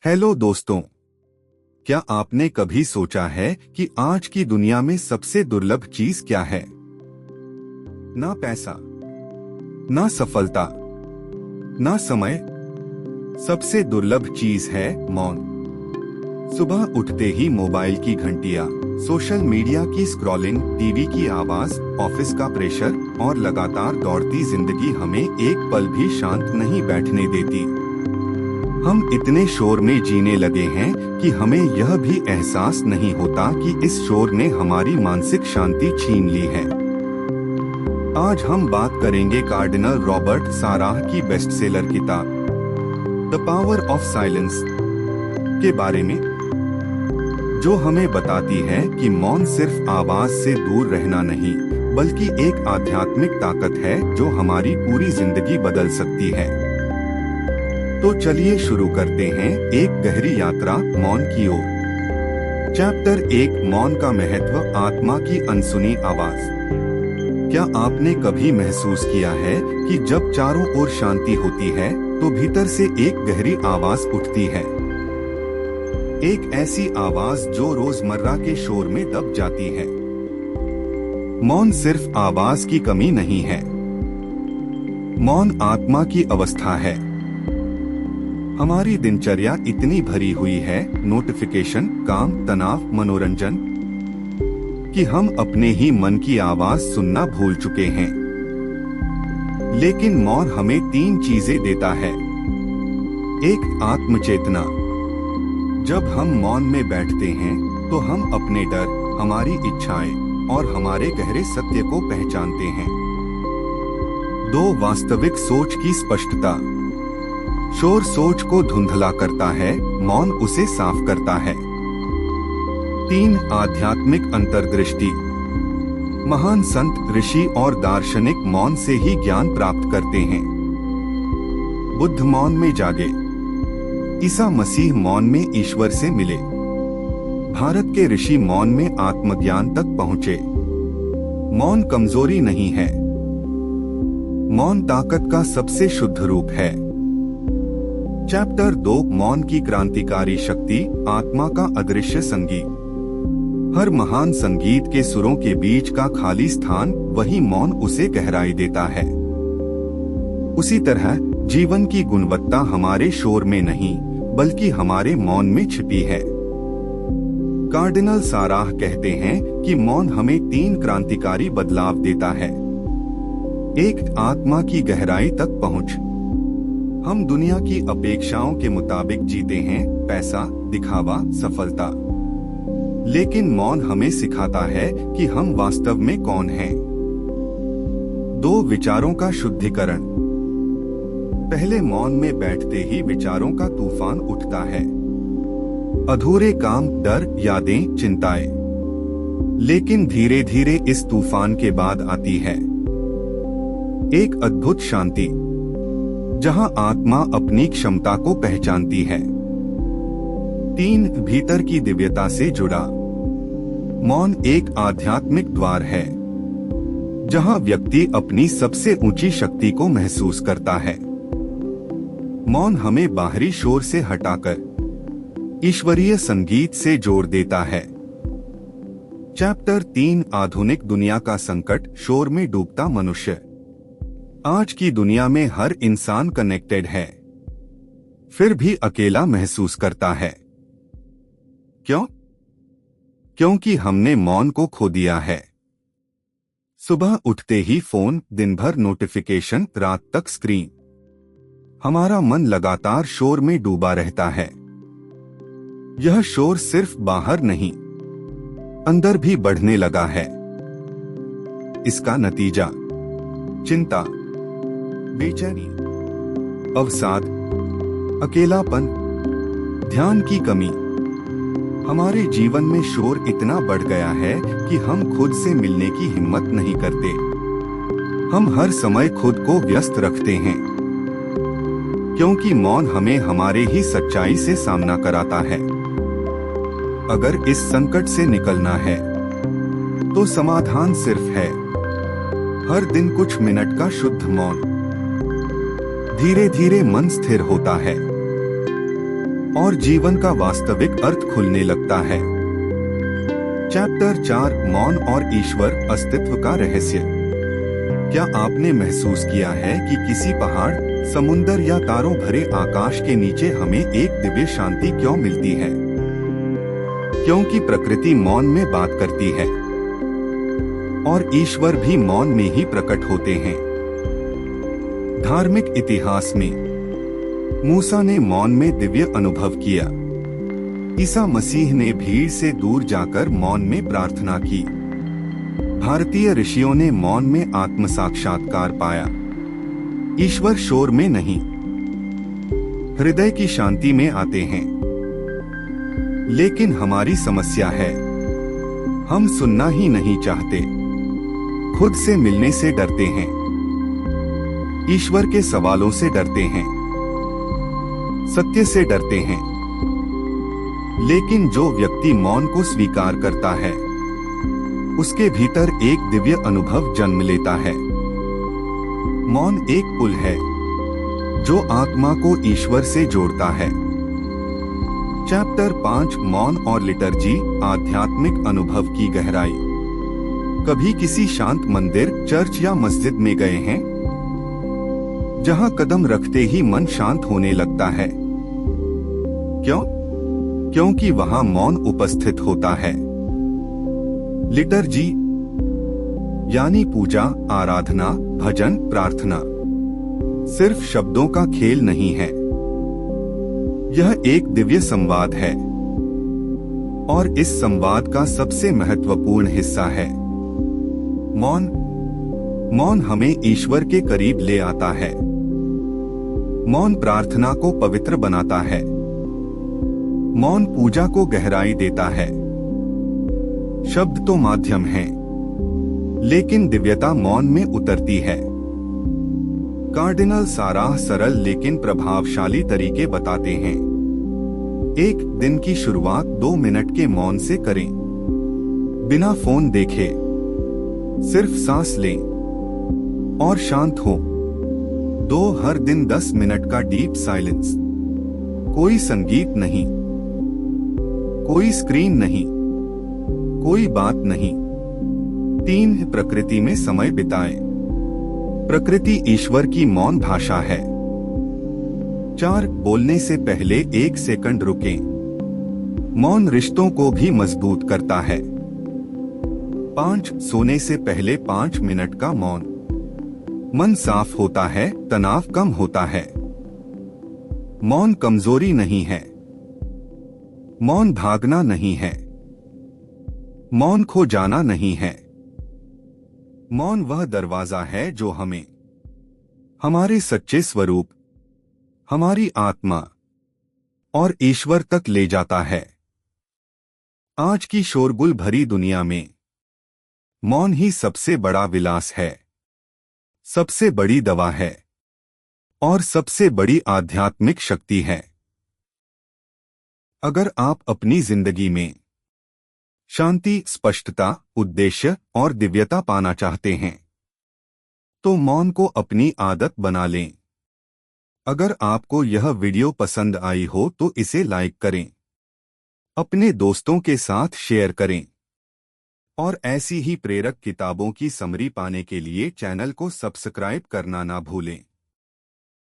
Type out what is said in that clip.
Hello दोस्तों, क्या आपने कभी सोचा है कि आज की दुनिया में सबसे दुर्लभ चीज क्या है? ना पैसा, ना सफलता, ना समय। सबसे दुर्लभ चीज है मौन। सुबह उठते ही मोबाइल की घंटियां, सोशल मीडिया की स्क्रॉलिंग, टीवी की आवाज, ऑफिस का प्रेशर और लगातार दौड़ती जिंदगी हमें एक पल भी शांत नहीं बैठने देती। हम इतने शोर में जीने लगे हैं कि हमें यह भी एहसास नहीं होता कि इस शोर ने हमारी मानसिक शांति छीन ली है। आज हम बात करेंगे कार्डिनल रॉबर्ट साराह की बेस्टसेलर किताब द पावर ऑफ साइलेंस के बारे में, जो हमें बताती है कि मौन सिर्फ आवाज से दूर रहना नहीं, बल्कि एक आध्यात्मिक ताकत है जो हमारी पूरी जिंदगी बदल सकती है। तो चलिए शुरू करते हैं एक गहरी यात्रा मौन की ओर। चैप्टर 1, मौन का महत्व, आत्मा की अनसुनी आवाज। क्या आपने कभी महसूस किया है कि जब चारों ओर शांति होती है तो भीतर से एक गहरी आवाज उठती है? एक ऐसी आवाज जो रोजमर्रा के शोर में दब जाती है। मौन सिर्फ आवाज की कमी नहीं है, मौन आत्मा की अवस्था है। हमारी दिनचर्या इतनी भरी हुई है, नोटिफिकेशन, काम, तनाव, मनोरंजन, कि हम अपने ही मन की आवाज सुनना भूल चुके हैं। लेकिन मौन हमें 3 चीजें देता है। एक, आत्मचेतना। जब हम मौन में बैठते हैं तो हम अपने डर, हमारी इच्छाएं और हमारे गहरे सत्य को पहचानते हैं। 2, वास्तविक सोच की स्पष्टता। शोर सोच को धुंधला करता है, मौन उसे साफ करता है। 3, आध्यात्मिक अंतर्दृष्टि। महान संत, ऋषि और दार्शनिक मौन से ही ज्ञान प्राप्त करते हैं। बुद्ध मौन में जागे, ईसा मसीह मौन में ईश्वर से मिले, भारत के ऋषि मौन में आत्मज्ञान तक पहुँचे। मौन कमजोरी नहीं है, मौन ताकत का सबसे शुद्ध रूप है। चैप्टर 2, मौन की क्रांतिकारी शक्ति, आत्मा का अदृश्य संगीत। हर महान संगीत के सुरों के बीच का खाली स्थान, वही मौन उसे गहराई देता है। उसी तरह जीवन की गुणवत्ता हमारे शोर में नहीं, बल्कि हमारे मौन में छिपी है। कार्डिनल साराह कहते हैं कि मौन हमें 3 क्रांतिकारी बदलाव देता है। 1, आत्मा की गहराई तक पहुँच। हम दुनिया की अपेक्षाओं के मुताबिक जीते हैं, पैसा, दिखावा, सफलता। लेकिन मौन हमें सिखाता है कि हम वास्तव में कौन हैं। 2, विचारों का शुद्धिकरण। पहले मौन में बैठते ही विचारों का तूफान उठता है। अधूरे काम, डर, यादें, चिंताएं। लेकिन धीरे धीरे इस तूफान के बाद आती है एक अद्भुत शांति, जहां आत्मा अपनी क्षमता को पहचानती है। 3, भीतर की दिव्यता से जुड़ा। मौन एक आध्यात्मिक द्वार है, जहां व्यक्ति अपनी सबसे ऊंची शक्ति को महसूस करता है। मौन हमें बाहरी शोर से हटाकर ईश्वरीय संगीत से जोड़ देता है। चैप्टर 3, आधुनिक दुनिया का संकट, शोर में डूबता मनुष्य। आज की दुनिया में हर इंसान कनेक्टेड है, फिर भी अकेला महसूस करता है। क्यों? क्योंकि हमने मौन को खो दिया है। सुबह उठते ही फोन, दिन भर नोटिफिकेशन, रात तक स्क्रीन। हमारा मन लगातार शोर में डूबा रहता है। यह शोर सिर्फ बाहर नहीं, अंदर भी बढ़ने लगा है। इसका नतीजा चिंता, बेचैनी, अवसाद, अकेलापन, ध्यान की कमी। हमारे जीवन में शोर इतना बढ़ गया है कि हम खुद से मिलने की हिम्मत नहीं करते। हम हर समय खुद को व्यस्त रखते हैं, क्योंकि मौन हमें हमारे ही सच्चाई से सामना कराता है। अगर इस संकट से निकलना है, तो समाधान सिर्फ है हर दिन कुछ मिनट का शुद्ध मौन। धीरे धीरे मन स्थिर होता है, और जीवन का वास्तविक अर्थ खुलने लगता है। चैप्टर 4 मौन और ईश्वर अस्तित्व का रहस्य। क्या आपने महसूस किया है कि किसी पहाड़, समुंदर या तारों भरे आकाश के नीचे हमें एक दिव्य शांति क्यों मिलती है? क्योंकि प्रकृति मौन में बात करती है और ईश्वर भी मौन में ही प्रकट होते हैं। धार्मिक इतिहास में मूसा ने मौन में दिव्य अनुभव किया। ईसा मसीह ने भीड़ से दूर जाकर मौन में प्रार्थना की। भारतीय ऋषियों ने मौन में आत्म साक्षात्कार पाया। ईश्वर शोर में नहीं, हृदय की शांति में आते हैं। लेकिन हमारी समस्या है, हम सुनना ही नहीं चाहते, खुद से मिलने से डरते हैं, ईश्वर के सवालों से डरते हैं, सत्य से डरते हैं। लेकिन जो व्यक्ति मौन को स्वीकार करता है, उसके भीतर एक दिव्य अनुभव जन्म लेता है। मौन एक पुल है जो आत्मा को ईश्वर से जोड़ता है। चैप्टर 5 मौन और लिटर्जी, आध्यात्मिक अनुभव की गहराई। कभी किसी शांत मंदिर, चर्च या मस्जिद में गए हैं जहां कदम रखते ही मन शांत होने लगता है? क्यों? क्योंकि वहां मौन उपस्थित होता है। लिटर्जी यानी पूजा, आराधना, भजन, प्रार्थना सिर्फ शब्दों का खेल नहीं है। यह एक दिव्य संवाद है और इस संवाद का सबसे महत्वपूर्ण हिस्सा है मौन। मौन हमें ईश्वर के करीब ले आता है। मौन प्रार्थना को पवित्र बनाता है। मौन पूजा को गहराई देता है। शब्द तो माध्यम हैं, लेकिन दिव्यता मौन में उतरती है। कार्डिनल साराह सरल लेकिन प्रभावशाली तरीके बताते हैं। एक दिन की शुरुआत 2 मिनट के मौन से करें। बिना फोन देखे सिर्फ सांस लें और शांत हो। हर दिन 10 मिनट का डीप साइलेंस। कोई संगीत नहीं, कोई स्क्रीन नहीं, कोई बात नहीं। 3 प्रकृति में समय बिताएं। प्रकृति ईश्वर की मौन भाषा है। 4 बोलने से पहले 1 सेकंड रुकें। मौन रिश्तों को भी मजबूत करता है। 5 सोने से पहले 5 मिनट का मौन। मन साफ होता है, तनाव कम होता है। मौन कमजोरी नहीं है। मौन भागना नहीं है। मौन खो जाना नहीं है। मौन वह दरवाजा है जो हमें हमारे सच्चे स्वरूप, हमारी आत्मा और ईश्वर तक ले जाता है। आज की शोरगुल भरी दुनिया में मौन ही सबसे बड़ा विलास है, सबसे बड़ी दवा है और सबसे बड़ी आध्यात्मिक शक्ति है। अगर आप अपनी जिंदगी में शांति, स्पष्टता, उद्देश्य और दिव्यता पाना चाहते हैं, तो मौन को अपनी आदत बना लें। अगर आपको यह वीडियो पसंद आई हो तो इसे लाइक करें, अपने दोस्तों के साथ शेयर करें और ऐसी ही प्रेरक किताबों की समरी पाने के लिए चैनल को सब्सक्राइब करना ना भूलें।